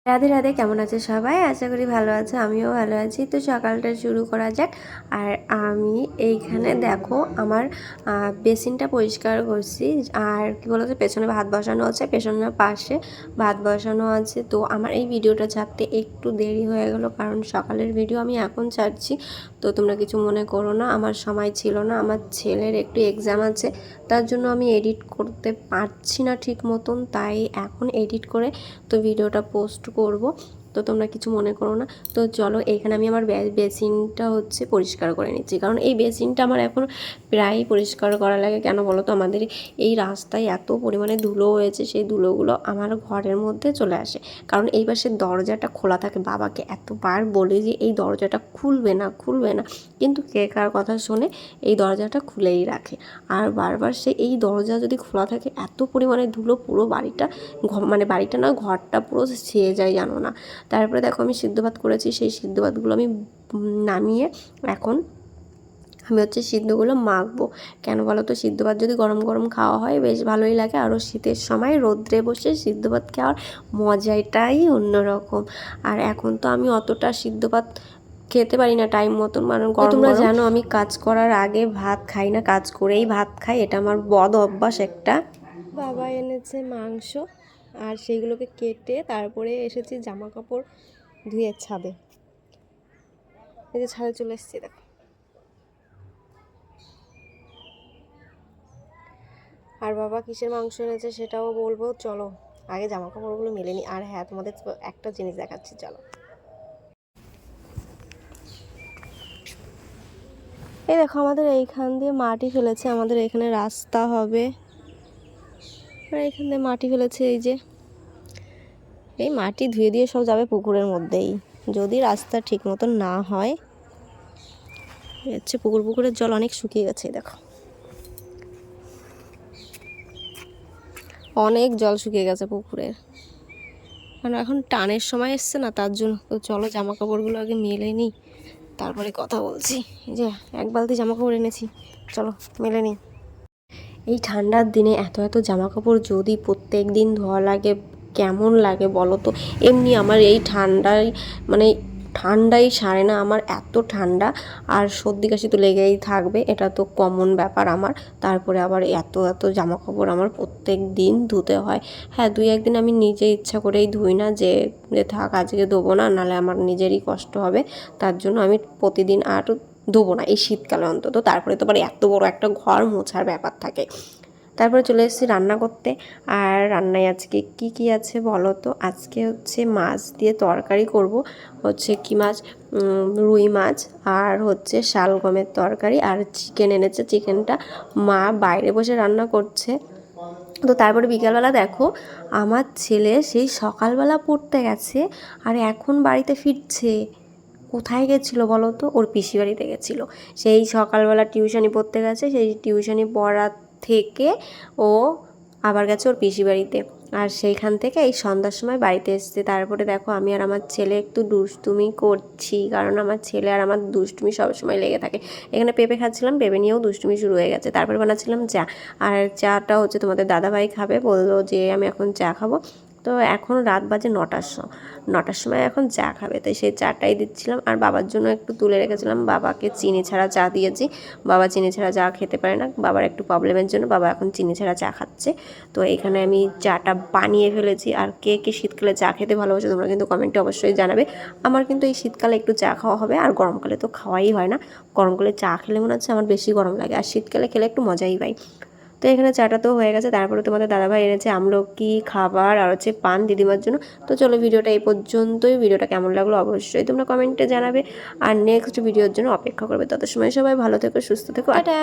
রাধে রাধে, কেমন আছে সবাই? আশা করি ভালো আছে, আমিও ভালো আছি। তো সকালটা শুরু করা যাক। আর আমি এইখানে দেখো আমার বেসিনটা পরিষ্কার করছি। আর কি বলতো, পেছনে ভাত বসানো আছে, পেছনের পাশে ভাত বসানো আছে। তো আমার এই ভিডিওটা ছাড়তে একটু দেরি হয়ে গেল, কারণ সকালের ভিডিও আমি এখন ছাড়ছি। তো তোমরা কিছু মনে করো না, আমার সময় ছিল না, আমার ছেলের একটু এক্সাম আছে, তার জন্য আমি এডিট করতে পারছি না ঠিক মতন, তাই এখন এডিট করে তো ভিডিওটা পোস্ট করব। তো তোমরা কিছু মনে করো না। তো চলো, এখানে আমি আমার বেসিনটা পরিষ্কার করে নিচ্ছি, কারণ এই বেসিনটা আমার এখন প্রায়ই পরিষ্কার করা লাগে। কেন বলো তো, আমাদের এই রাস্তায় এত পরিমাণে ধুলো হয়েছে, সেই ধুলোগুলো আমার ঘরের মধ্যে চলে আসে। কারণ এই পাশের দরজাটা খোলা থাকে, বাবাকে এতবার বলে যে এই দরজাটা খুলবে না, কিন্তু কে কার কথা শোনে, এই দরজাটা খুলেই রাখে। আর বারবার এই দরজা যদি খোলা থাকে, এত পরিমাণে ধুলো পুরো বাড়িটা, বাড়িটা না, ঘরটা পুরো ছেয়ে যায়, জানো না। তারপরে দেখো, আমি সিদ্ধ ভাত করেছি, সেই সিদ্ধ ভাতগুলো আমি নামিয়ে এখন আমি সিদ্ধগুলো মাখবো। কেন বলো তো, সিদ্ধ ভাত যদি গরম গরম খাওয়া হয় বেশ ভালোই লাগে। আরও শীতের সময় রোদ্রে বসে সিদ্ধ ভাত খাওয়ার মজাটাই অন্যরকম। আর এখন তো আমি অতটা সিদ্ধ ভাত খেতে পারি না টাইম মতন, মানে তোমরা জানো আমি কাজ করার আগে ভাত খাই না, কাজ করেই ভাত খাই, এটা আমার বদ অভ্যাস একটা। বাবা এনেছে মাংস, আর সেইগুলোকে কেটে তারপরে এসেছি জামা কাপড় ধুয়ে ছাদে। এই যে ছাদে চলে এসেছি, দেখো। আর বাবা কিসের মাংস এনেছে সেটাও বলবো, চলো আগে জামা কাপড়গুলো মেলে নিই। আর হ্যাঁ, তোমাদের একটা জিনিস দেখাচ্ছি, চলো। এই দেখো, আমাদের এইখান দিয়ে মাটি ফেলেছে, আমাদের এখানে রাস্তা হবে, আর এখান দিয়ে মাটি ফেলেছে। এই যে এই মাটি ধুয়ে দিয়ে সব যাবে পুকুরের মধ্যেই, যদি রাস্তা ঠিক মতন না হয়। পুকুরের জল অনেক শুকিয়ে গেছে, দেখো অনেক জল শুকিয়ে গেছে পুকুরের, কারণ এখন টানের সময় এসছে না, তার জন্য। তো চলো জামা কাপড়গুলো আগে মেলে নিই, তারপরে কথা বলছি। এই যে এক বালতি জামা কাপড় এনেছি, চলো মেলে নিই। এই ঠান্ডার দিনে এত এত জামা কাপড় যদি প্রত্যেক দিন ধোয়া লাগে, কেমন লাগে বলো তো। এমনি আমার এই ঠান্ডাই সারে না আমার, এত ঠান্ডা। আর সর্দি কাশি তো লেগেই থাকবে, এটা তো কমন ব্যাপার আমার। তারপরে আবার এত এত জামা কাপড় আমার প্রত্যেক দিন ধুতে হয়। হ্যাঁ, দুই একদিন আমি নিজে ইচ্ছা করেই ধুই না, যে থাক আজকে ধোবো না, নাহলে আমার নিজেরই কষ্ট হবে। তার জন্য আমি প্রতিদিন আর ধোবো না এই শীতকালে অন্তত। তারপরে তো আবার এত বড় একটা ঘর মোছার ব্যাপার থাকে। তারপরে চলে এসেছি রান্না করতে। আর রান্নায় আজকে কি আছে বলো তো। আজকে মাছ দিয়ে তরকারি করব। কি মাছ, রুই মাছ, আর শালগমের তরকারি, আর চিকেন এনেছে। চিকেনটা মা বাইরে বসে রান্না করছে। তো তারপরে বিকালবেলা দেখো, আমার ছেলে সেই সকালবেলা পড়তে গেছে, আর এখন বাড়িতে ফিরছে। কোথায় গেছিলো বলো তো? ওর পিসি বাড়িতে গেছিলো। সেই সকালবেলা টিউশনি পড়তে গেছে, সেই টিউশনি পড়া থেকে ও আবার গেছে ওর পিসি বাড়িতে। আর সেইখান থেকে এই সন্ধ্যার সময় বাড়িতে এসছে। তারপরে দেখো, আমি আর আমার ছেলে একটু দুষ্টুমি করছি, কারণ আমার ছেলে আর আমার দুষ্টুমি সবসময় লেগে থাকে। এখানে পেঁপে খাচ্ছিলাম, পেঁপে নিয়েও দুষ্টুমি শুরু হয়ে গেছে। তারপরে বানাচ্ছিলাম চা, আর চাটা তোমাদের দাদাভাই খাবে, বললো যে আমি এখন চা খাবো। তো এখন রাত বাজে 9টার সময় এখন চা খাবে, তাই সেই চাটাই দিচ্ছিলাম। আর বাবার জন্য একটু তুলে রেখেছিলাম, বাবাকে চিনি ছাড়া চা দিয়েছি। বাবা চিনি ছাড়া চা খেতে পারে না, বাবার একটু প্রবলেমের জন্য বাবা এখন চিনি ছাড়া চা খাচ্ছে। তো এখানে আমি চাটা বানিয়ে ফেলেছি। আর কে কে শীতকালে চা খেতে ভালোবাসে তোমরা কিন্তু কমেন্টে অবশ্যই জানাবে। আমার কিন্তু এই শীতকালে একটু চা খাওয়া হবে, আর গরমকালে তো খাওয়াই হয় না। গরমকালে চা খেলে মনে হচ্ছে আমার বেশি গরম লাগে, আর শীতকালে খেলে একটু মজাই পাই। তো এখানে চাটা তো হয়ে গেছে। তারপরে তোমাদের দাদাভাই এনেছে আমলকি খাবার, আর পান দিদিমার জন্য। তো চলো, ভিডিওটা এই পর্যন্তই। ভিডিওটা কেমন লাগলো অবশ্যই তোমরা কমেন্টে জানাবে, আর নেক্সট ভিডিওর জন্য অপেক্ষা করবে। তত সময় সবাই ভালো থেকো, সুস্থ থেকো, টাটা।